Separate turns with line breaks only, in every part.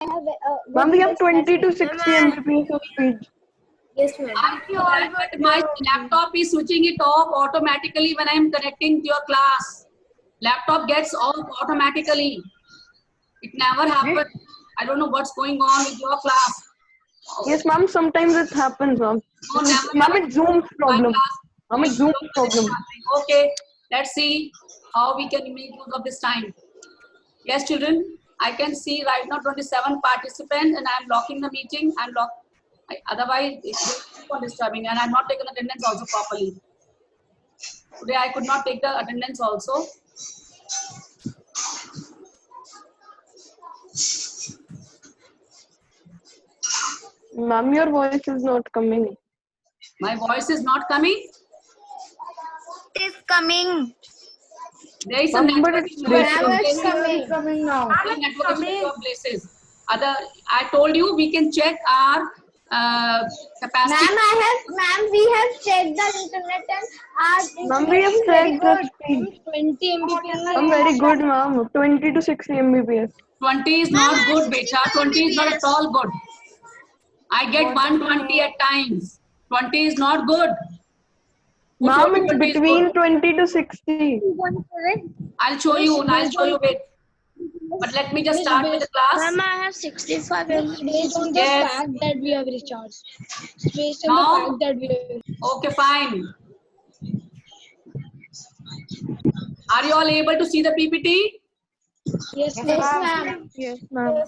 Ma'am, we have 20 to 60 Mbps of speed.
Yes, ma'am.
I know that, but my laptop is switching it off automatically when I am connecting to your class. Laptop gets off automatically. It never happens. I don't know what's going on with your class.
Yes, ma'am, sometimes it happens, ma'am.
No, never,
Ma'am,
never.
it's Zoom's
My
problem.
class.
Ma'am, it's Zoom's problem.
Okay, let's see how we can make use of this time. Yes, children, I can see right now 27 participants and I'm locking the meeting. Otherwise, it will keep on disturbing and I'm not taking attendance also properly. Today, I could not take the attendance also.
Ma'am, your voice is not coming.
My voice is not coming.
It is coming.
There is some
Ma'am, but
network
it's
issue at
breaking.
some places.
Coming now.
Network issue at some places. I told you we can check our capacity.
Ma'am, we have checked the internet and
Ma'am, we have checked the speed.
20 Mbps.
I'm very good, ma'am. 20 to 60 Mbps.
20 is not good, beta. 20 is not at all good. I get 120 at times. 20 is not good. Who told
Ma'am,
you
it's
20 is
between
good?
20 to 60.
I'll show you. I'll show you. Wait. But let me just start with the class.
Ma'am, I have 65 Mbps.
Based on the
Yes.
fact that we have recharged. Based on
Now?
the fact that we have.
Okay, fine. Are you all able to see the PPT?
Yes,
ma'am.
Yes, ma'am.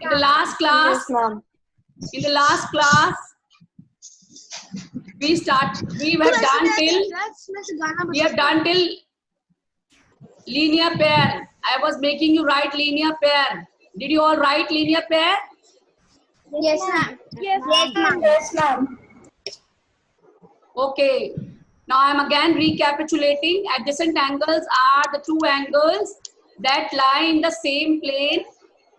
In the last class,
Yes, ma'am. We have done till
linear pair. I was making you write linear pair. Did you all write linear pair?
Yes, ma'am.
Yes, ma'am.
Okay. Now I am again recapitulating. Adjacent angles are the two angles that lie in the same plane.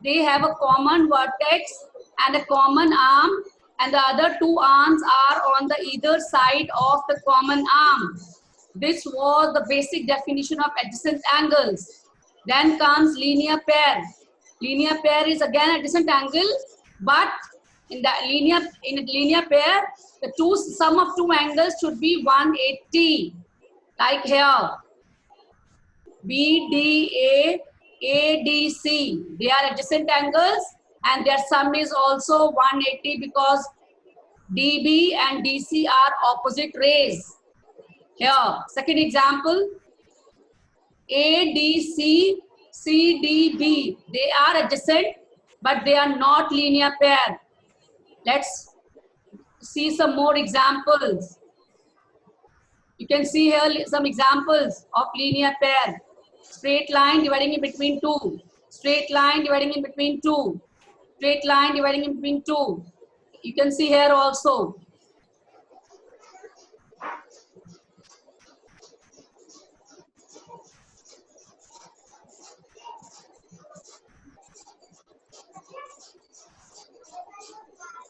They have a common vertex and a common arm, and the other two arms are on the either side of the common arm. This was the basic definition of adjacent angles. Then comes linear pair. Linear pair is again adjacent angle, but in a linear pair, the sum of two angles should be 180. Like here, BDA, ADC. They are adjacent angles, and their sum is also 180 because DB and DC are opposite rays. Here, second example, ADC, CDB. They are adjacent, but they are not linear pair. Let's see some more examples. You can see here some examples of linear pair. Straight line dividing in between two. Straight line dividing in between two. Straight line dividing in between two. You can see here also.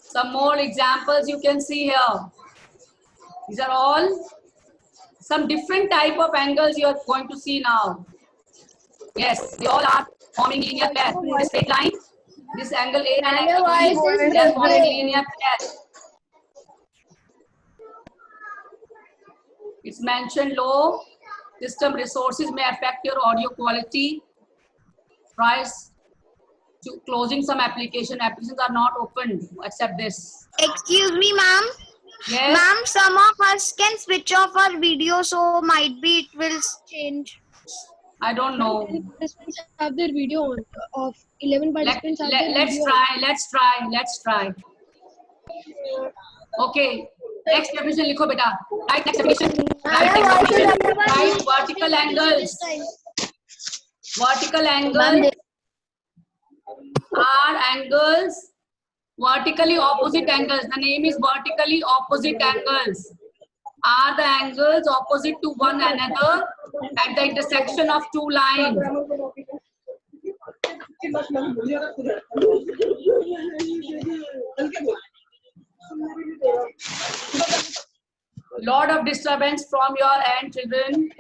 Some more examples you can see here. These are all some different type of angles you are going to see now. Yes, they all are forming linear pair. This straight line, this angle A and angle B, they are forming linear pair. It's mentioned low system resources may affect your audio quality. Price to closing some applications are not open except this.
Excuse me, ma'am.
Yes.
Ma'am, some of us can switch off our video, so might be it will change.
I don't know.
Participants have their video on. Of 11 participants have their
Let's
video.
Let's try. Okay. Next definition likho beta. Right, next definition. Right, vertical angles. Vertical angles are angles vertically opposite angles. The name is vertically opposite angles. Are the angles opposite to one another at the intersection of two lines. Lot of disturbance from your end, children.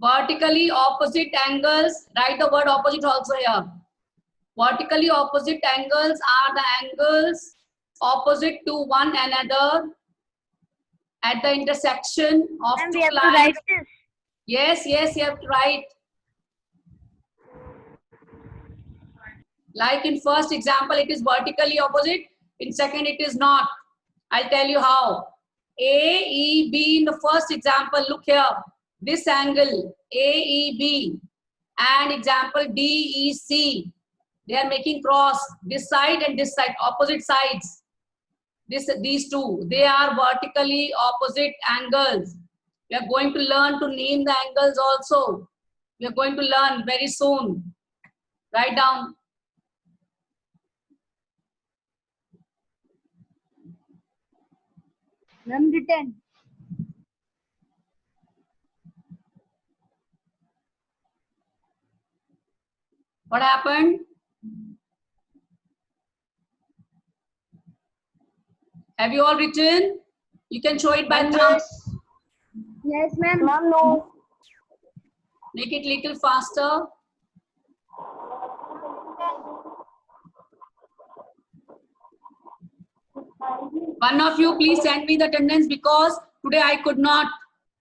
Vertically opposite angles. Write the word opposite also here. Vertically opposite angles are the angles opposite to one another at the intersection of
And
two
we have to
lines.
write this.
Yes, yes, you have to write. Like in first example, it is vertically opposite. In second, it is not. I'll tell you how. AEB in the first example, look here. This angle, AEB, and example DEC. They are making cross, this side and this side, opposite sides. These two, they are vertically opposite angles. We are going to learn to name the angles also. We are going to learn very soon. Write down.
Ma'am, written.
What happened? Have you all written? You can show it by thumb.
Yes, ma'am.
Ma'am, no.
Make it little faster. One of you please send me the attendance because today I could not.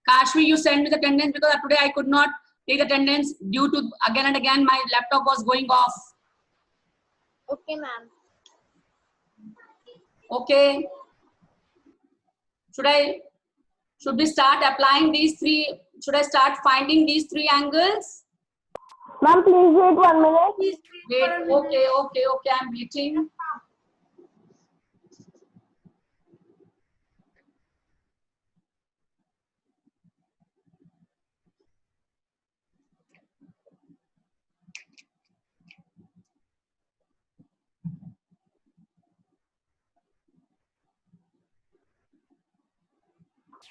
Kashvi, you send me the attendance because today I could not take attendance due to again and again my laptop was going off.
Okay, ma'am.
Okay. Should we start applying these three? Should I start finding these three angles?
Ma'am, please wait 1 minute.
Wait, okay, I'm waiting.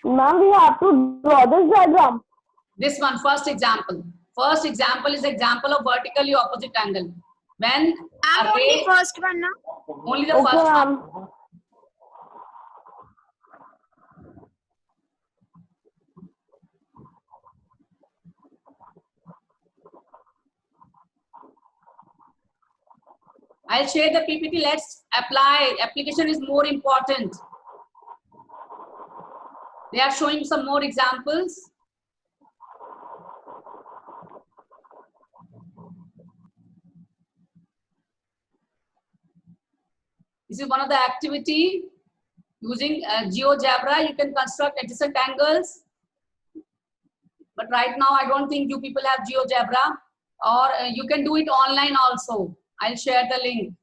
Ma'am, we have to draw this diagram.
This one, first example. First example is example of vertically opposite angle. When
I'm
a
only
ray,
first one, no?
only the
Okay,
first one.
ma'am.
I'll share the PPT. Let's apply. Application is more important. They are showing some more examples. This is one of the activity. Using GeoGebra, you can construct adjacent angles. But right now, I don't think you people have GeoGebra. Or you can do it online also. I'll share the link.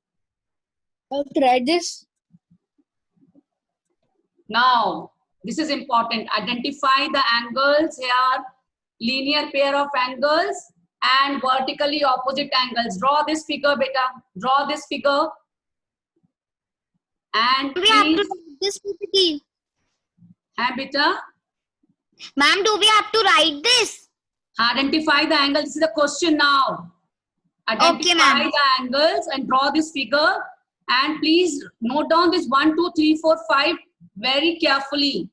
I'll try this.
Now, this is important. Identify the angles here. Linear pair of angles and vertically opposite angles. Draw this figure, beta. Draw this figure. And
We have to
please,
do this PPT.
beta,
Ma'am, do we have to write this?
identify the angle. This is the question now. Identify
ma'am.
the angles and draw this figure. And please note down this 1, 2, 3, 4, 5 very carefully.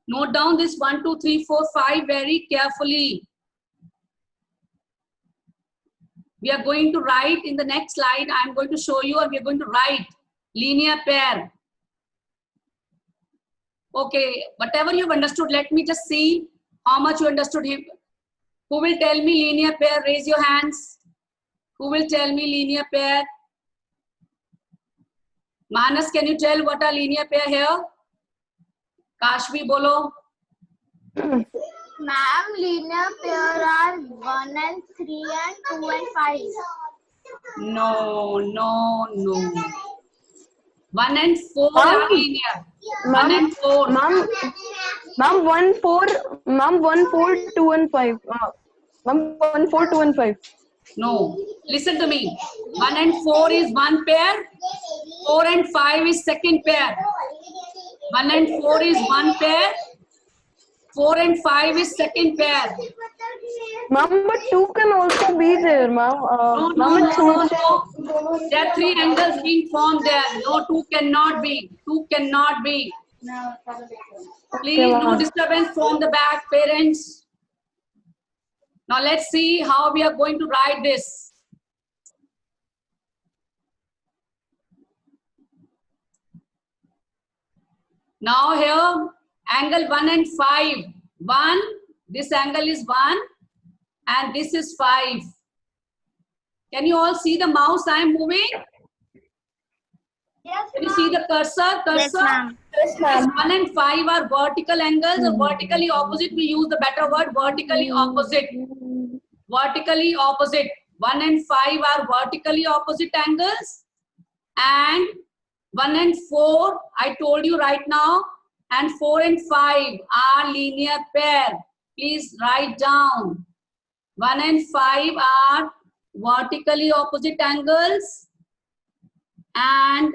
Note down this 1, 2, 3, 4, 5 very carefully. We are going to write in the next slide. I'm going to show you and we are going to write linear pair. Okay, whatever you've understood, let me just see how much you understood him. Who will tell me linear pair? Raise your hands. Who will tell me linear pair? Manas, can you tell what are linear pair here? Kashvi, bolo.
Ma'am, linear pair are 1 and 3 and 2 and 5.
No. 1 and 4 are linear. 1 and 4.
Ma'am, 1, 4, 2 and 5. Ma'am, 1, 4, 2 and 5.
No. Listen to me. 1 and 4 is one pair. 4 and 5 is second pair. 1 and 4 is one pair. 4 and 5 is second pair.
Ma'am, but 2 can also be there, ma'am.
No. There are three angles being formed there. No, 2 cannot be. 2 cannot be. Please, no disturbance from the back, parents. Now let's see how we are going to write this. Now here, angle 1 and 5. 1, this angle is 1 and this is 5. Can you all see the mouse I am moving?
Yes,
Can you see the cursor?
Yes, ma'am.
Yes,
As 1 and 5 are vertical angles or vertically opposite. We use the better word, vertically opposite. Vertically opposite. 1 and 5 are vertically opposite angles. And 1 and 4, I told you right now. And 4 and 5 are linear pair. Please write down. 1 and 5 are vertically opposite angles. And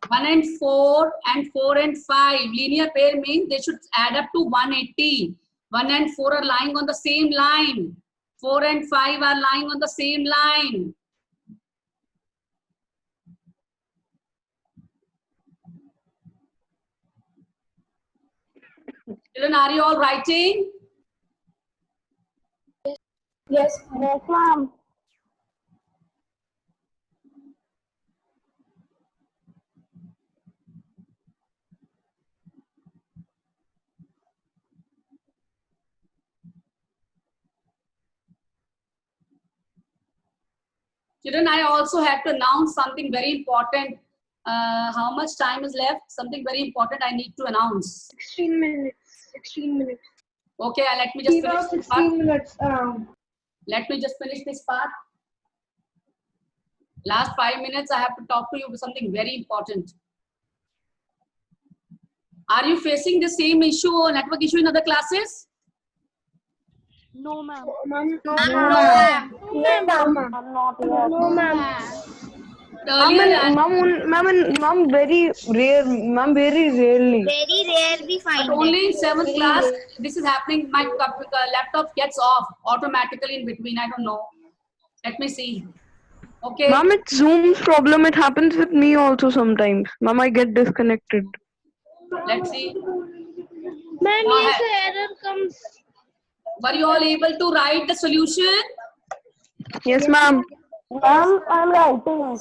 1 and 4 and 5 linear pair means they should add up to 180. 1 and 4 are lying on the same line. 4 and 5 are lying on the same line. Children, are you all writing?
Yes, ma'am.
Children, I also have to announce something very important. How much time is left? Something very important I need to announce.
16 minutes. 16 minutes.
Okay, let me just
Give
finish
us
this
16
part.
minutes around.
Let me just finish this part. Last 5 minutes, I have to talk to you about something very important. Are you facing the same issue or network issue in other classes?
No, ma'am.
No,
No,
ma'am.
No, ma'am.
Earlier,
Ma'am, very rare, ma'am, very rarely.
Very rare we
but
find
only
it.
in 7th class, this is happening. My laptop gets off automatically in between. I don't know. Let me see. Okay.
Ma'am, it's Zoom's problem. It happens with me also sometimes. Ma'am, I get disconnected.
Let's see.
Ma'am,
Go
yes,
ahead.
error comes.
Were you all able to write the solution?
Yes, ma'am. Ma'am, I'm writing.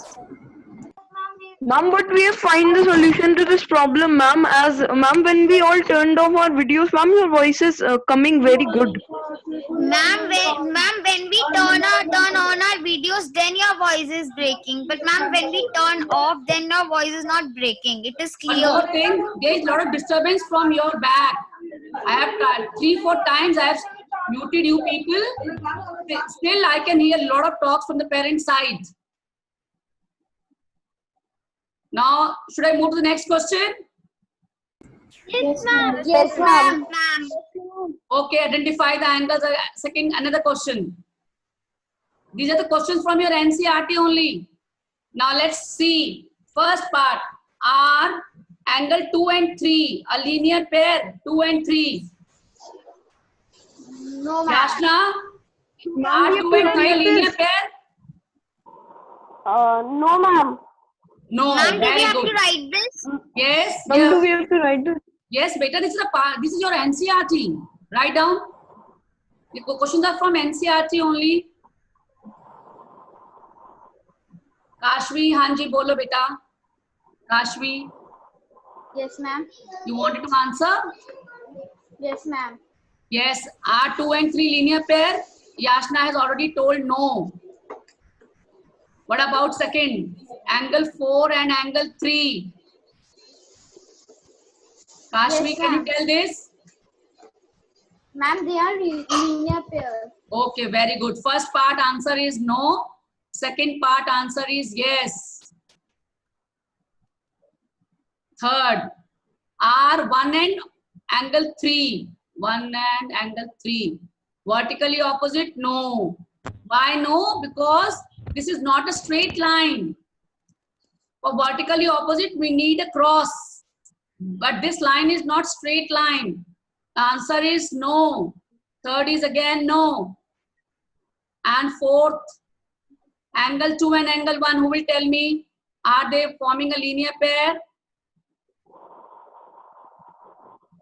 Ma'am, but we have find the solution to this problem, ma'am. As ma'am, when we all turned off our videos, ma'am, your voice is coming very good.
Ma'am, when we turn on our videos, then your voice is breaking. But ma'am, when we turn off, then your voice is not breaking. It is
One
clear.
more thing, there is a lot of disturbance from your back. I have tried 3-4 times. I have muted you people. Still, I can hear a lot of talks from the parent side. Now, should I move to the next question?
Yes, ma'am.
Yes, ma'am.
Okay, identify the angles. Second, another question. These are the questions from your NCERT only. Now let's see. First part, are angle 2 and 3 a linear pair? 2 and 3.
No, ma'am.
Yashna, are 2 and 3 a linear pair?
No, ma'am.
No,
Ma'am, do we
very
have
good.
to write this?
Yes,
Ma'am, do
yes.
we have to write this?
Yes, beta, this is a part. This is your NCERT. Write down. The questions are from NCERT only. Kashvi, Hanji, bolo beta. Kashvi,
Yes, ma'am.
you wanted to answer?
Yes, ma'am.
Yes. Are 2 and 3 linear pair? Yashna has already told no. What about second? Angle 4 and angle 3. Kashvi,
Yes,
can you
ma'am.
tell this?
Ma'am, they are linear pairs.
Okay, very good. First part answer is no. Second part answer is yes. Third, R1 and angle 3. 1 and angle 3. Vertically opposite? No. Why no? Because this is not a straight line. For vertically opposite, we need a cross. But this line is not straight line. The answer is no. Third is again no. And fourth, angle 2 and angle 1, who will tell me? Are they forming a linear pair?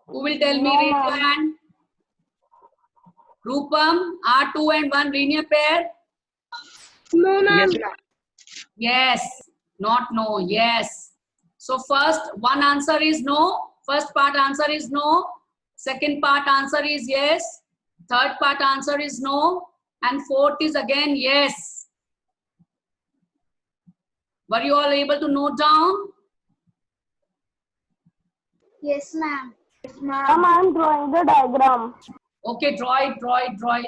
Who will tell me? Raise your hand. Rupam, are 2 and 1 linear pair?
No, ma'am.
Yes, ma'am.
Yes. Not no. Yes. So first one answer is no. First part answer is no. Second part answer is yes. Third part answer is no. And fourth is again yes. Were you all able to note down?
Yes, ma'am.
Ma'am, I am drawing the diagram.
Okay, draw it, draw it, draw it.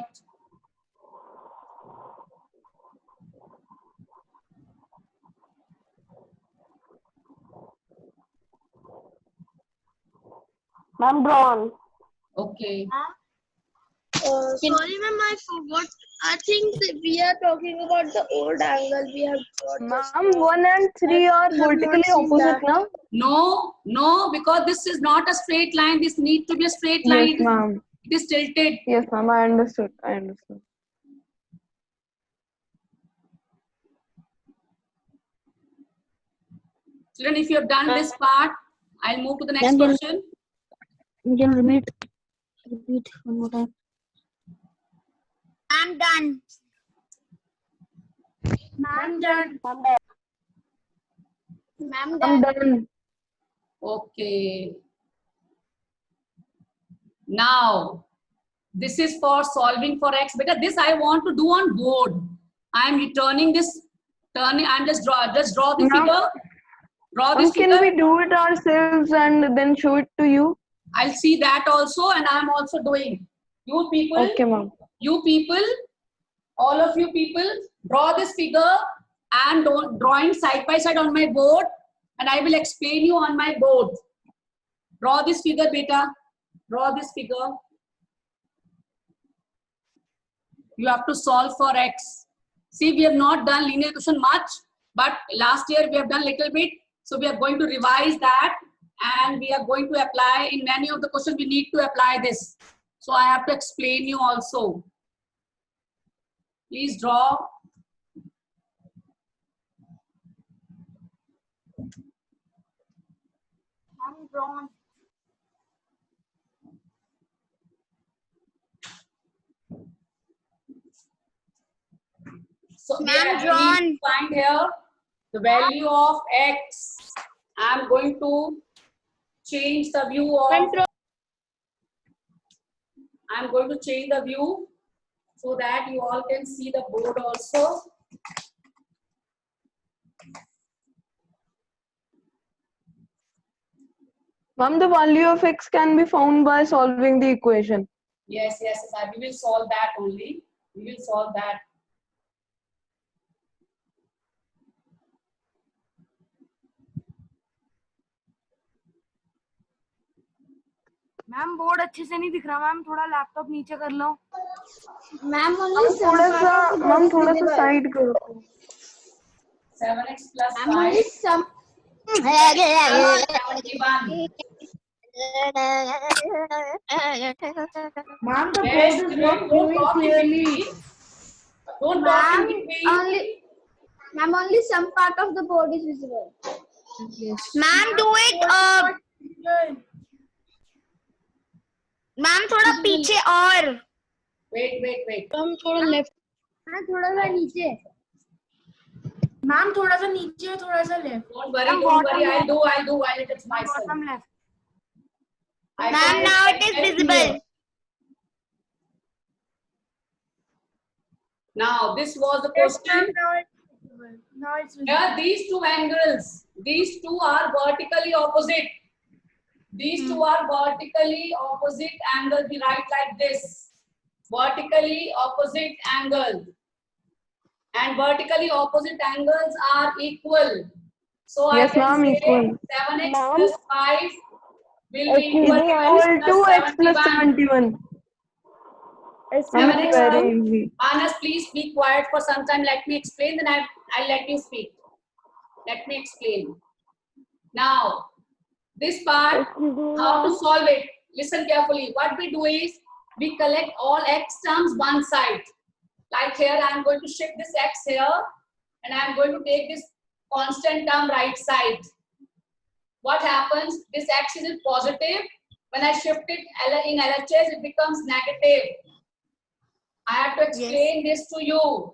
Ma'am, drawn.
Okay.
Sorry, ma'am, I forgot. I think that we are talking about the old angle we have got.
Ma'am, 1 and 3 are
have not
vertically
seen
opposite
that.
now?
No, no, because this is not a straight line. This needs to be a straight
Yes,
line.
ma'am.
It is tilted.
Yes, ma'am. I understood. I understood.
Children, if you have done this part, I'll move to the next
Ma'am,
question.
You can repeat one more time.
I'm done.
Ma'am, done. Ma'am,
I'm
done.
done.
Okay. Now, this is for solving for x. Because this I want to do on board. I am returning this. I'm just draw the
Ma'am,
figure. Draw this
can
figure.
we do it ourselves and then show it to you?
I'll see that also, and I'm also doing. You people,
Okay, ma'am.
you people, all of you people, draw this figure and drawing side by side on my board, and I will explain you on my board. Draw this figure, beta. Draw this figure. You have to solve for x. See, we have not done linear equation much, but last year we have done little bit. So we are going to revise that, and we are going to apply in many of the questions. We need to apply this. So I have to explain you also. Please draw.
I'm drawn.
So we
Ma'am,
need
drawn.
to find here the value of x. I'm going to change the view of. I'm going to change the view so that you all can see the board also.
Ma'am, the value of x can be found by solving the equation.
Yes, yes, yes. We will solve that only. We will solve that.
Ma'am board अच्छे से नहीं दिख रहा ma'am थोड़ा laptop नीचे कर लो
Ma'am,
ma'am थोड़ा सा साइड करो.
7x plus
Ma'am,
5.
only some.
Ma'am the
Yes,
board is
don't
not showing
talk in
clearly
between. Don't talk in between.
Ma'am, only some part of the board is visible. Ma'am, do it. Ma'am थोड़ा पीछे और
Wait, wait, wait.
Ma'am, थोड़ा left.
Ma'am थोड़ा सा नीचे
ma'am थोड़ा सा नीचे और थोड़ा सा left
Don't worry. I'll do it myself.
Bottom left
ma'am now it is visible.
Now, this was the question.
now it's visible
Here, these two angles, these two are vertically opposite. These two are vertically opposite angles. We write like this. Vertically opposite angle. And vertically opposite angles are equal. So
Yes,
I can
ma'am,
say
equal.
7x
Ma'am,
plus 5 will be
Equal
equal
to x plus 71. Ma'am, it's very easy.
Anas, please be quiet for some time. Let me explain, then I'll let you speak. Let me explain. Now, this part, how to solve it. Listen carefully. What we do is, we collect all x terms one side. Like here, I'm going to shift this x here, and I'm going to take this constant term right side. What happens? This x is positive. When I shift it in LHS, it becomes negative. I have to explain this to you.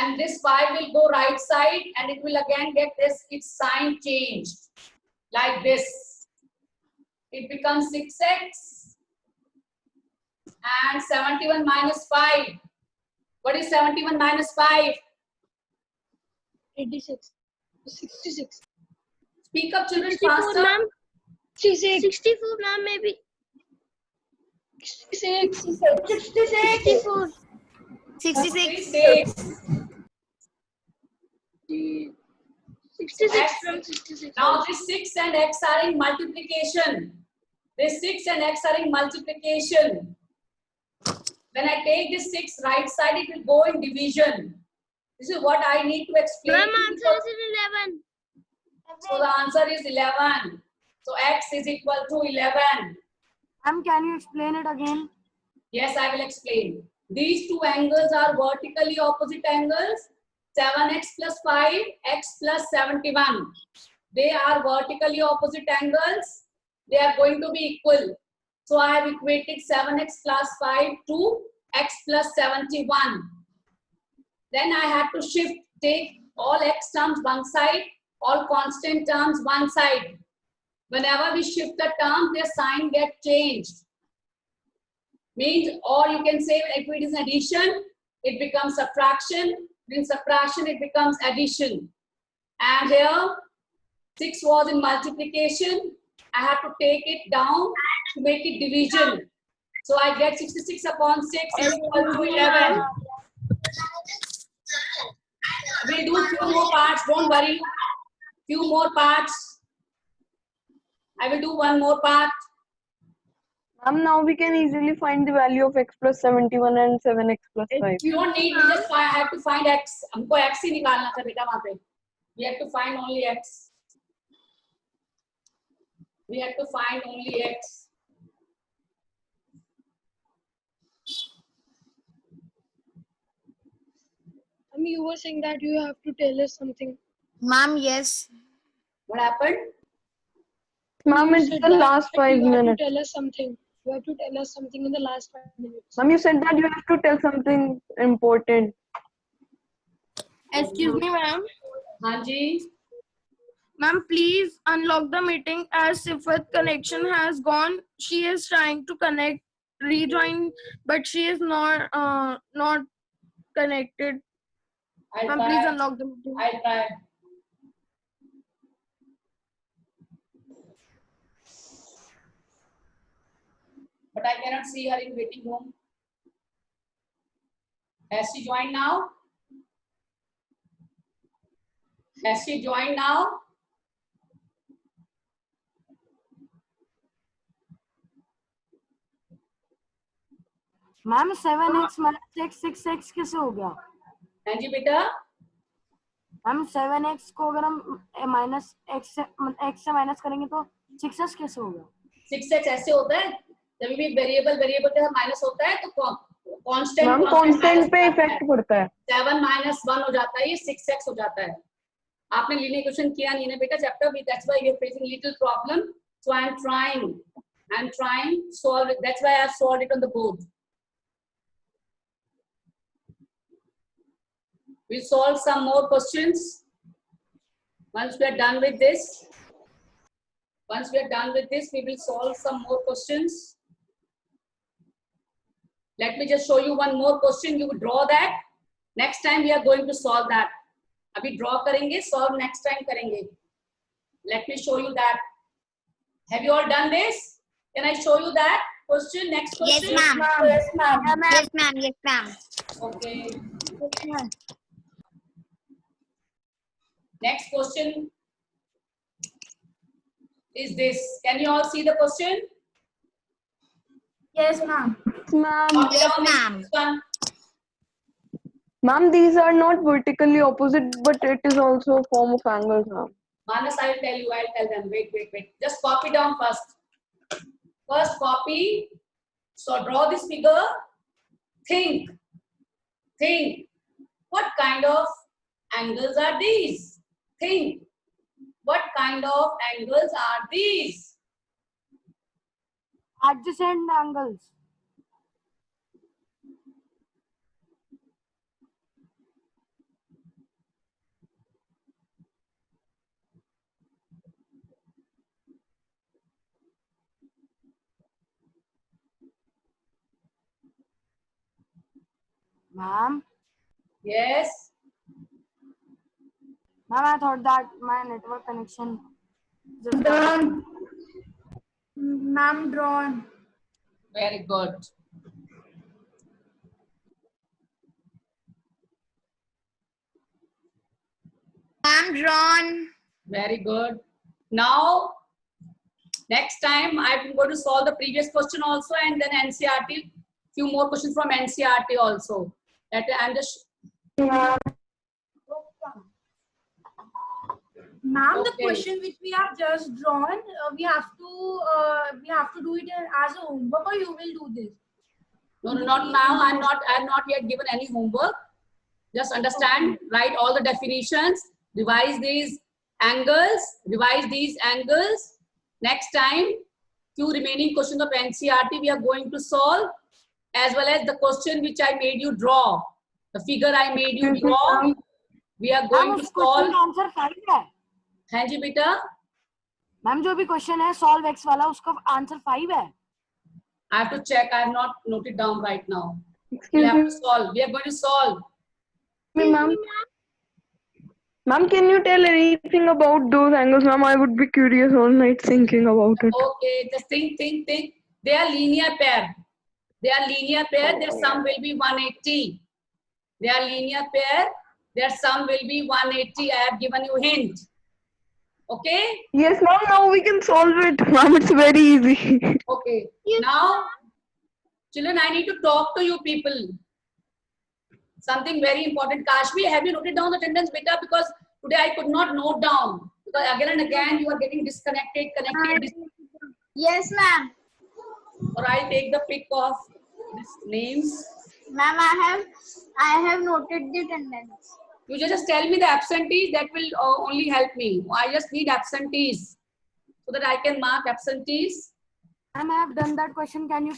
And this 5 will go right side and it will again get its sign changed. Like this. It becomes 6x and 71 minus 5. What is 71 minus 5?
86. 66.
Speak up, children,
64,
faster.
ma'am. 64, ma'am, maybe. 66. 64.
66.
66 from 66.
Now this 6 and x are in multiplication. This 6 and x are in multiplication. When I take this 6 right side, it will go in division. This is what I need to explain.
Ma'am,
to you.
answer is 11.
So the answer is 11. So x is equal to 11.
Ma'am, can you explain it again?
Yes, I will explain. These two angles are vertically opposite angles. 7x plus 5, x plus 71. They are vertically opposite angles. They are going to be equal. So I have equated 7x plus 5 to x plus 71. Then I have to shift, take all x terms one side, all constant terms one side. Whenever we shift the term, their sign gets changed. Means, or you can say if it is addition, it becomes subtraction. In subtraction, it becomes addition. And here, 6 was in multiplication. I have to take it down to make it division. So I get 66 upon 6 is equal to 11. We'll do few more parts, don't worry. Few more parts. I will do one more part.
Ma'am, now we can easily find the value of x plus 71 and 7x plus 5.
You don't need, we just have to find x. हमको x ही निकालना था बेटा वहाँ पे. We have to find only x. We have to find only x.
You were saying that you have to tell us something.
Ma'am, yes.
What happened?
Ma'am,
You
it's
said
the
that
last 5
you have
minutes.
to tell us something. You have to tell us something in the last 5 minutes.
Ma'am, you said that you have to tell something important.
Excuse me, ma'am.
हाँ जी.
Ma'am, please unlock the meeting as Sifat's connection has gone. She is trying to rejoin, but she is not connected.
I'll
Ma'am,
try.
please unlock the meeting.
I'll try. But I cannot see her in waiting room. Has she joined now? Has she joined now?
Ma'am 7x minus x 6x कैसे हो गया?
हाँ जी बेटा.
Ma'am 7x को अगर हम minus x से minus करेंगे तो 6x कैसे होगा?
6x ऐसे होता है जब भी वेरिएबल के साथ माइनस होता है तो कांस्टेंट
मैम कांस्टेंट पे इफेक्ट पड़ता है.
7 minus 1 हो जाता है, ये 6x हो जाता है. आपने लीनियर इक्वेशन किया नहीं है बेटा चैप्टर में, that's why you're facing little problem. So I'm trying solve it. That's why I've solved it on the board. We'll solve some more questions once we are done with this. Once we are done with this, we will solve some more questions. Let me just show you one more question. You will draw that. Next time we are going to solve that. अभी draw करेंगे, solve next time करेंगे. Let me show you that. Have you all done this? Can I show you that question? Next question.
Yes, ma'am.
Yes, ma'am.
Yes, ma'am. Yes, ma'am.
Okay. Next question is this. Can you all see the question?
Yes, ma'am.
Ma'am,
Yes, ma'am.
ma'am, these are not vertically opposite, but it is also a form of angles, ma'am.
Manas, I'll tell you. I'll tell them. Wait. Just copy down first. First copy. So draw this figure. Think. What kind of angles are these? Think. What kind of angles are these?
Adjacent angles.
Ma'am,
Yes.
ma'am, I thought that my network connection.
Done. Ma'am, drawn.
Very good.
Ma'am, drawn.
Very good. Now, next time I'm going to solve the previous question also, and then NCRT. Few more questions from NCRT also. That I'm just.
Ma'am, the
Okay.
question which we have just drawn, we have to do it as a homework, or you will do this?
No, not now. I'm not yet given any homework. Just understand, write all the definitions, revise these angles, Next time, few remaining questions of NCRT we are going to solve, as well as the question which I made you draw. The figure I made you draw, we are going
Ma'am,
to
उस question
solve.
का answer 5 है.
हाँ जी बेटा.
Ma'am जो भी question है solve x वाला उसका आंसर 5 है.
I have to check. I have not noted down right now. We
Excuse
have
me,
to solve. We are going to solve.
ma'am. Ma'am, can you tell anything about those angles, ma'am? I would be curious all night thinking about it.
Okay, just think. They are linear pair. Their sum will be 180. They are linear pair. Their sum will be 180. I have given you hint. Okay?
Yes, ma'am. Now we can solve it, ma'am. It's very easy.
Okay. Now, children, I need to talk to you people. Something very important. Kashmi, have you noted down the attendance beta? Because today I could not note down. Because again and again you are getting disconnected, connected.
Yes, ma'am.
Or I'll take the pic of these names.
Ma'am, I have noted the attendance.
You just tell me the absentees. That will only help me. I just need absentees so that I can mark absentees.
Ma'am, I have done that question. Can you?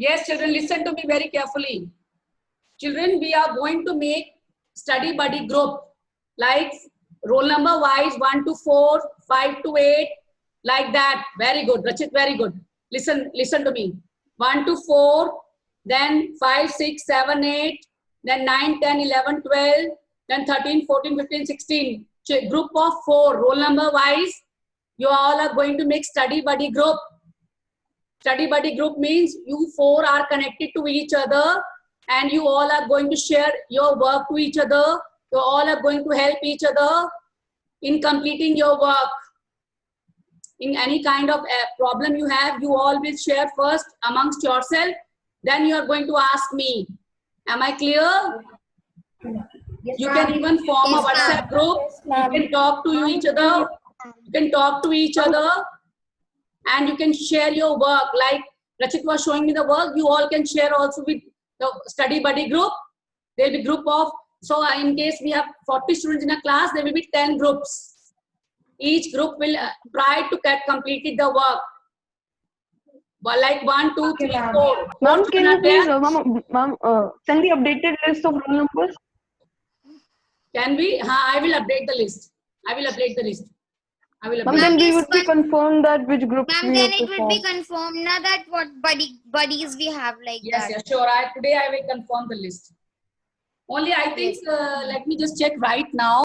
Yes, children, listen to me very carefully. Children, we are going to make study buddy group, like roll number wise 1 to 4, 5 to 8, like that. Very good, Rachit, very good. Listen to me. 1 to 4, then 5, 6, 7, 8, then 9, 10, 11, 12, then 13, 14, 15, 16. Group of 4, roll number wise, you all are going to make study buddy group. Study buddy group means you 4 are connected to each other and you all are going to share your work to each other. You all are going to help each other in completing your work. In any kind of problem you have, you all will share first amongst yourself. Then you are going to ask me. Am I clear? You can even form a WhatsApp group. You can talk to each other. And you can share your work. Like Rachit was showing me the work, you all can share also with the study buddy group. There will be group of, so in case we have 40 students in a class, there will be 10 groups. Each group will try to get completed the work. But like 1, 2, 3, 4.
Ma'am, can you please, ma'am, send the updated list of roll numbers?
Can we? I will update the list.
Ma'am, then we would be confirmed that which group
Ma'am,
we
then
have
it
to
will
form.
be confirmed now that what buddies we have like that.
Yes, sure. Today I will confirm the list. Only I think, let me just check right now.